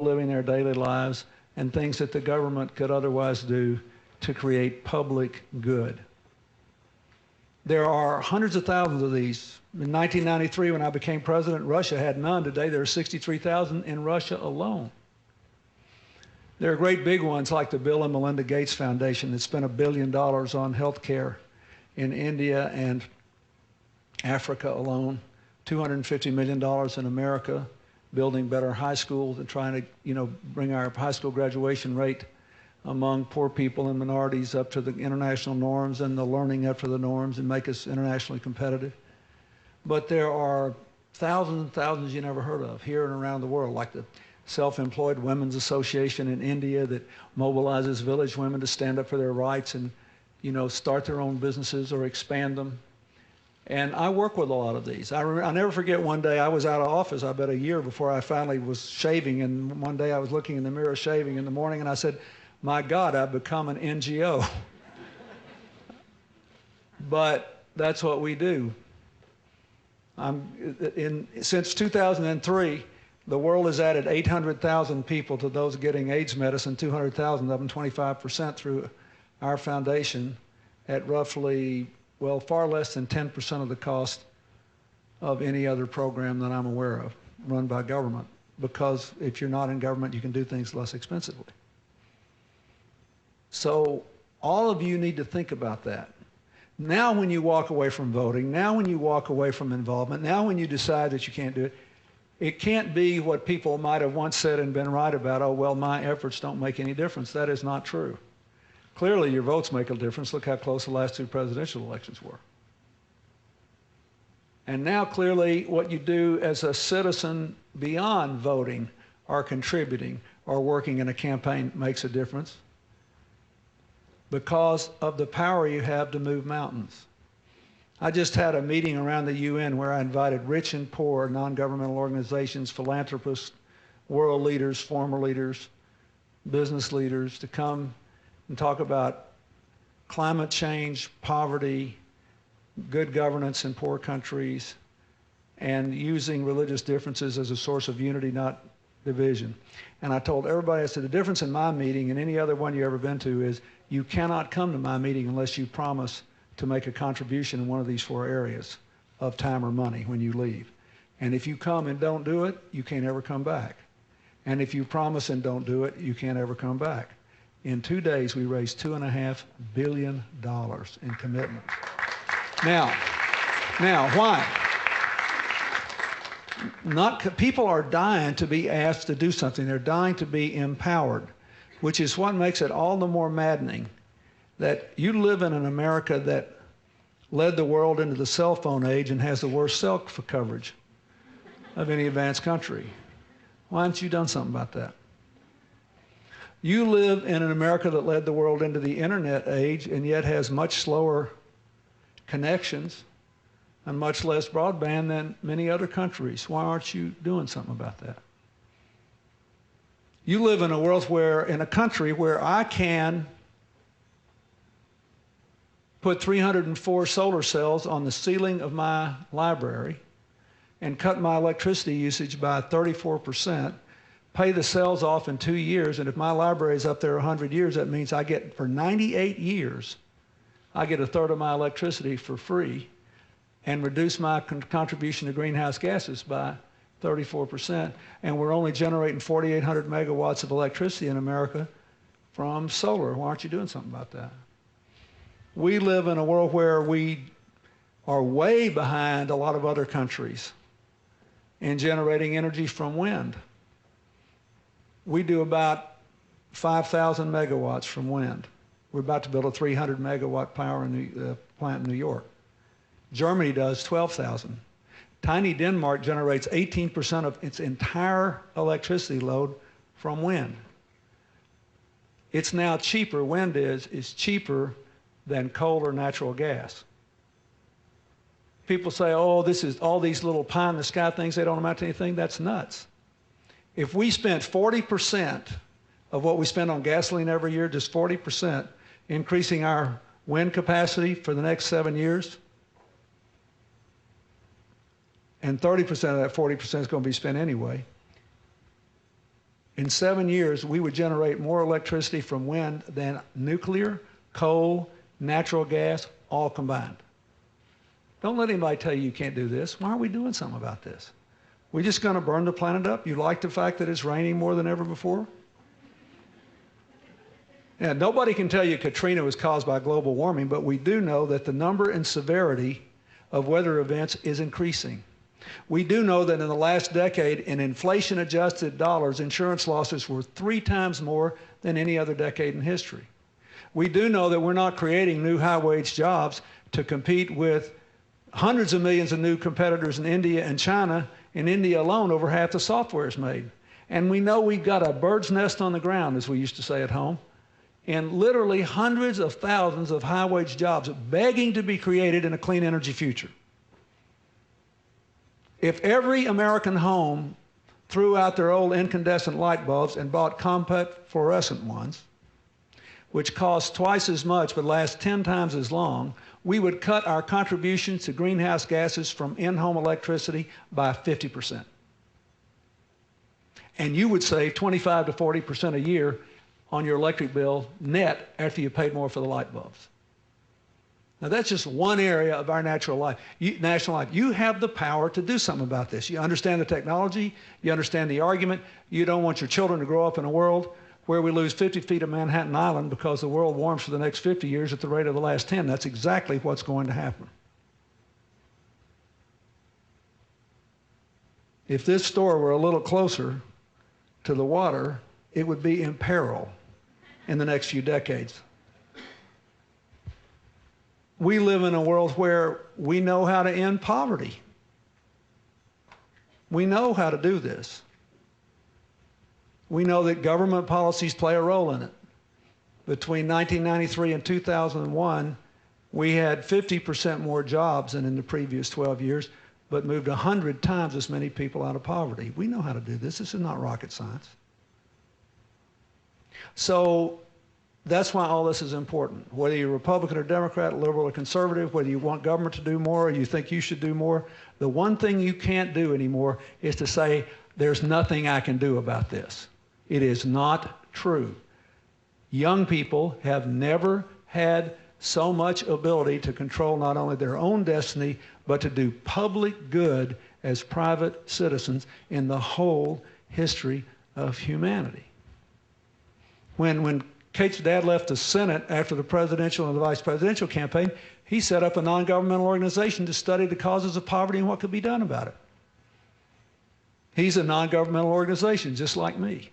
living their daily lives and things that the government could otherwise do to create public good. There are hundreds of thousands of these. In 1993, when I became president, Russia had none. Today, there are 63,000 in Russia alone. There are great big ones like the Bill and Melinda Gates Foundation that spent $1 billion on health care in India and Africa alone, $250 million in America, building better high schools and trying to, bring our high school graduation rate among poor people and minorities up to the international norms and the learning up to the norms and make us internationally competitive. But there are thousands and thousands you never heard of here and around the world, like the Self-Employed Women's Association in India that mobilizes village women to stand up for their rights and, start their own businesses or expand them. And I work with a lot of these. I'll never forget one day I was out of office, I bet a year before I finally was shaving, and one day I was looking in the mirror shaving in the morning and I said, my God, I've become an NGO. But that's what we do. Since 2003, the world has added 800,000 people to those getting AIDS medicine, 200,000 of them, 25% through our foundation at roughly, far less than 10% of the cost of any other program that I'm aware of run by government. Because if you're not in government, you can do things less expensively. So all of you need to think about that. Now when you walk away from voting, now when you walk away from involvement, now when you decide that you can't do it, it can't be what people might have once said and been right about, oh, well, my efforts don't make any difference. That is not true. Clearly, your votes make a difference. Look how close the last two presidential elections were. And now, clearly, what you do as a citizen beyond voting or contributing or working in a campaign makes a difference because of the power you have to move mountains. I just had a meeting around the UN where I invited rich and poor, non-governmental organizations, philanthropists, world leaders, former leaders, business leaders to come and talk about climate change, poverty, good governance in poor countries, and using religious differences as a source of unity, not division. And I told everybody, I said, the difference in my meeting and any other one you've ever been to is you cannot come to my meeting unless you promise to make a contribution in one of these 4 areas of time or money when you leave. And if you come and don't do it, you can't ever come back. And if you promise and don't do it, you can't ever come back. In 2 days, we raised $2.5 billion in commitments. Now, why? People are dying to be asked to do something. They're dying to be empowered, which is what makes it all the more maddening that you live in an America that led the world into the cell phone age and has the worst cell coverage of any advanced country. Why haven't you done something about that? You live in an America that led the world into the internet age and yet has much slower connections and much less broadband than many other countries. Why aren't you doing something about that? You live in a world in a country where I can put 304 solar cells on the ceiling of my library and cut my electricity usage by 34%, pay the cells off in 2 years, and if my library is up there 100 years, that means I get, for 98 years, I get 1/3 of my electricity for free and reduce my contribution to greenhouse gases by 34%, and we're only generating 4,800 megawatts of electricity in America from solar. Why aren't you doing something about that? We live in a world where we are way behind a lot of other countries in generating energy from wind. We do about 5,000 megawatts from wind. We're about to build a 300 megawatt power plant in New York. Germany does 12,000. Tiny Denmark generates 18% of its entire electricity load from wind. It's now cheaper, wind is cheaper than coal or natural gas. People say, oh, this is all these little pie in the sky things, they don't amount to anything. That's nuts. If we spent 40% of what we spend on gasoline every year, just 40%, increasing our wind capacity for the next 7 years, and 30% of that 40% is going to be spent anyway, in 7 years, we would generate more electricity from wind than nuclear, coal, natural gas, all combined. Don't let anybody tell you you can't do this. Why aren't we doing something about this? We're just going to burn the planet up? You like the fact that it's raining more than ever before? Yeah, nobody can tell you Katrina was caused by global warming, but we do know that the number and severity of weather events is increasing. We do know that in the last decade, in inflation-adjusted dollars, insurance losses were 3 times more than any other decade in history. We do know that we're not creating new high-wage jobs to compete with hundreds of millions of new competitors in India and China. In India alone, over half the software is made. And we know we've got a bird's nest on the ground, as we used to say at home, and literally hundreds of thousands of high-wage jobs begging to be created in a clean energy future. If every American home threw out their old incandescent light bulbs and bought compact fluorescent ones, which cost twice as much but last 10 times as long, we would cut our contributions to greenhouse gases from in-home electricity by 50%. And you would save 25 to 40% a year on your electric bill net after you paid more for the light bulbs. Now, that's just one area of our national life. You have the power to do something about this. You understand the technology. You understand the argument. You don't want your children to grow up in a world where we lose 50 feet of Manhattan Island because the world warms for the next 50 years at the rate of the last 10. That's exactly what's going to happen. If this store were a little closer to the water, it would be in peril in the next few decades. We live in a world where we know how to end poverty. We know how to do this. We know that government policies play a role in it. Between 1993 and 2001, we had 50% more jobs than in the previous 12 years, but moved 100 times as many people out of poverty. We know how to do this. This is not rocket science. So that's why all this is important. Whether you're Republican or Democrat, liberal or conservative, whether you want government to do more or you think you should do more, the one thing you can't do anymore is to say, there's nothing I can do about this. It is not true. Young people have never had so much ability to control not only their own destiny, but to do public good as private citizens in the whole history of humanity. When Kate's dad left the Senate after the presidential and the vice presidential campaign, he set up a non-governmental organization to study the causes of poverty and what could be done about it. He's a non-governmental organization, just like me.